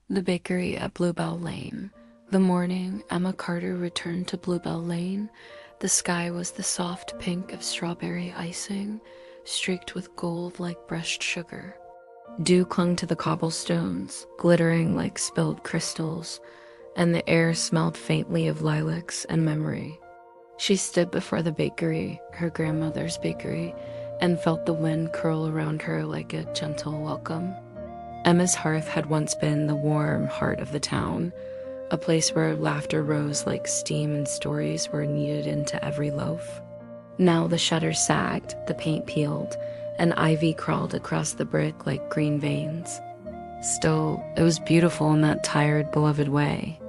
The bakery at Bluebell Lane. The morning Emma Carter returned to Bluebell Lane, the sky was the soft pink of strawberry icing, streaked with gold like brushed sugar. Dew clung to the cobblestones, glittering like spilled crystals, and the air smelled faintly of lilacs and memory. She stood before the bakery, her grandmother's bakery, and felt the wind curl around her like a gentle welcome. Emma's hearth had once been the warm heart of the town, a place where laughter rose like steam and stories were kneaded into every loaf. Now the shutters sagged, the paint peeled, and ivy crawled across the brick like green veins. Still, it was beautiful in that tired, beloved way.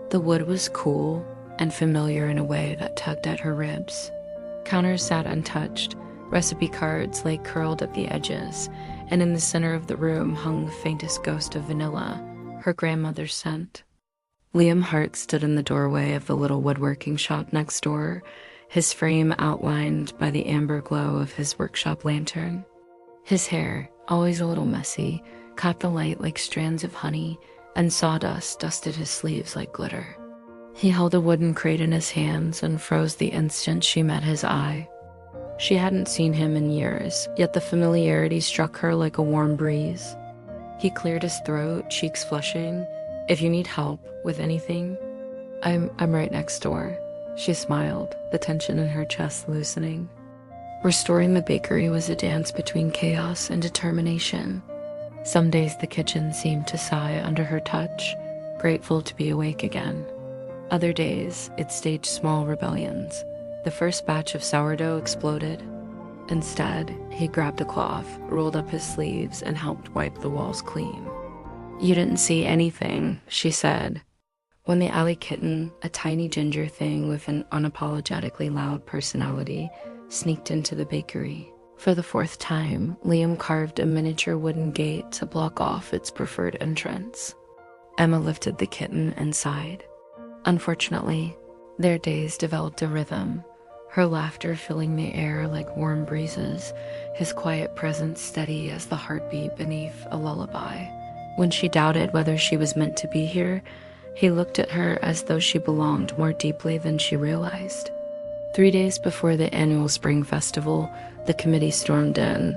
The wood was cool and familiar in a way that tugged at her ribs. Counters sat untouched, recipe cards lay curled at the edges, and in the center of the room hung the faintest ghost of vanilla, her grandmother's scent. Liam Hart stood in the doorway of the little woodworking shop next door, his frame outlined by the amber glow of his workshop lantern. His hair, always a little messy, caught the light like strands of honey, and sawdust dusted his sleeves like glitter. He held a wooden crate in his hands and froze the instant she met his eye. She hadn't seen him in years, yet the familiarity struck her like a warm breeze. He cleared his throat, cheeks flushing. "If you need help with anything, I'm right next door." She smiled, the tension in her chest loosening. Restoring the bakery was a dance between chaos and determination. Some days the kitchen seemed to sigh under her touch, grateful to be awake again. Other days, it staged small rebellions. The first batch of sourdough exploded. Instead, he grabbed a cloth, rolled up his sleeves, and helped wipe the walls clean. "You didn't see anything," she said, when the alley kitten, a tiny ginger thing with an unapologetically loud personality, sneaked into the bakery. For the fourth time, Liam carved a miniature wooden gate to block off its preferred entrance. Emma lifted the kitten and sighed. Unfortunately, their days developed a rhythm, her laughter filling the air like warm breezes, his quiet presence steady as the heartbeat beneath a lullaby. When she doubted whether she was meant to be here, he looked at her as though she belonged more deeply than she realized. 3 days before the annual spring festival, the committee stormed in,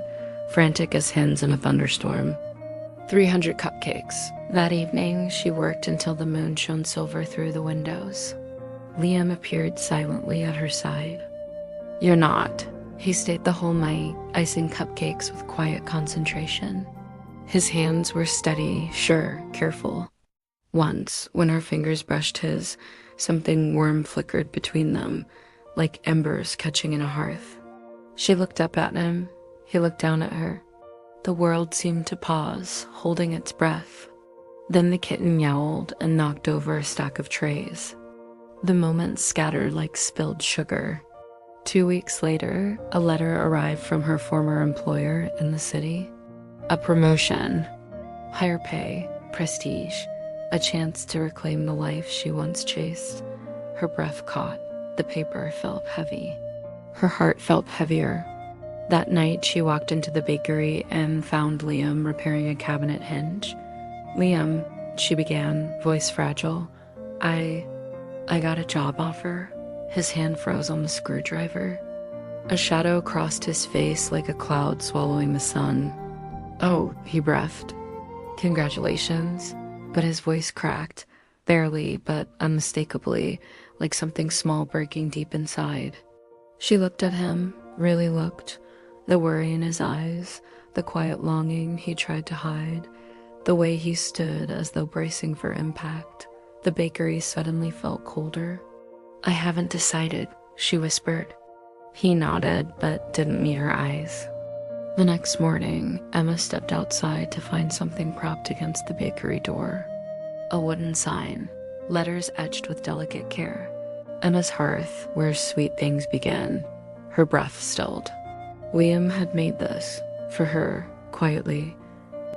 frantic as hens in a thunderstorm. 300 cupcakes. That evening, she worked until the moon shone silver through the windows. Liam appeared silently at her side. "You're not," he stayed the whole night, icing cupcakes with quiet concentration. His hands were steady, sure, careful. Once, when her fingers brushed his, something warm flickered between them, like embers catching in a hearth. She looked up at him. He looked down at her. The world seemed to pause, holding its breath. Then the kitten yowled and knocked over a stack of trays. The moments scattered like spilled sugar. 2 weeks later, a letter arrived from her former employer in the city. A promotion, higher pay, prestige, a chance to reclaim the life she once chased. Her breath caught. The paper felt heavy. Her heart felt heavier. That night, she walked into the bakery and found Liam repairing a cabinet hinge. "Liam," she began, voice fragile, I got a job offer." His hand froze on the screwdriver. A shadow crossed his face like a cloud swallowing the sun. "Oh," he breathed. "Congratulations." But his voice cracked, barely but unmistakably, like something small breaking deep inside. She looked at him, really looked, the worry in his eyes, the quiet longing he tried to hide, the way he stood as though bracing for impact. The bakery suddenly felt colder. "I haven't decided," she whispered. He nodded, but didn't meet her eyes. The next morning, Emma stepped outside to find something propped against the bakery door. A wooden sign, letters etched with delicate care. "Emma's hearth, where sweet things begin." Her breath stilled. Liam had made this, for her, quietly.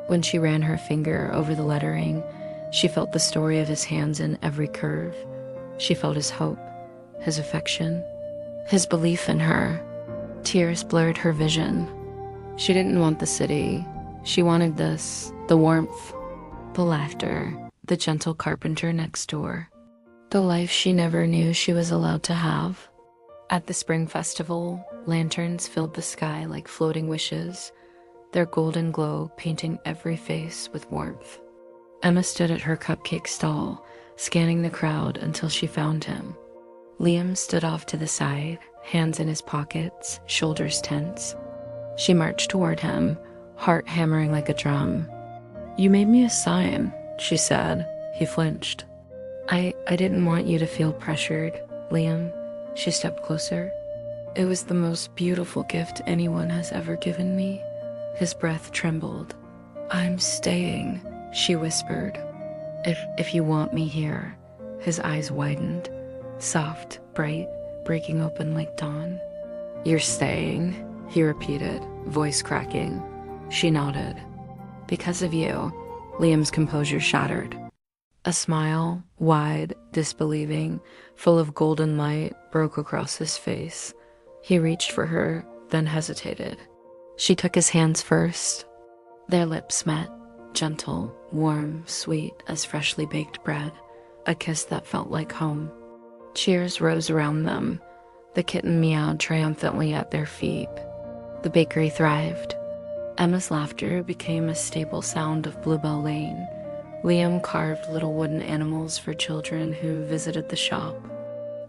When she ran her finger over the lettering, she felt the story of his hands in every curve. She felt his hope, his affection, his belief in her. Tears blurred her vision. She didn't want the city. She wanted this, the warmth, the laughter, the gentle carpenter next door, the life she never knew she was allowed to have. At the spring festival, lanterns filled the sky like floating wishes, their golden glow painting every face with warmth. Emma stood at her cupcake stall, scanning the crowd until she found him. Liam stood off to the side, hands in his pockets, shoulders tense. She marched toward him, heart hammering like a drum. "You made me a sign," she said. He flinched. I didn't want you to feel pressured, Liam." She stepped closer. "It was the most beautiful gift anyone has ever given me." His breath trembled. "I'm staying," she whispered. If you want me here." His eyes widened, soft, bright, breaking open like dawn. "You're staying," he repeated, voice cracking. She nodded. "Because of you." Liam's composure shattered. A smile, wide, disbelieving, full of golden light, broke across his face. He reached for her, then hesitated. She took his hands first. Their lips met, gentle, warm, sweet as freshly baked bread, a kiss that felt like home. Cheers rose around them. The kitten meowed triumphantly at their feet. The bakery thrived. Emma's laughter became a staple sound of Bluebell Lane. Liam carved little wooden animals for children who visited the shop.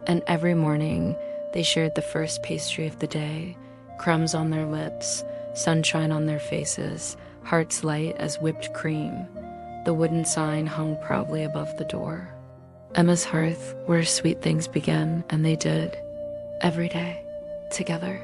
And every morning, they shared the first pastry of the day, crumbs on their lips, sunshine on their faces, hearts light as whipped cream. The wooden sign hung proudly above the door. Emma's hearth, where sweet things began, and they did. Every day, together.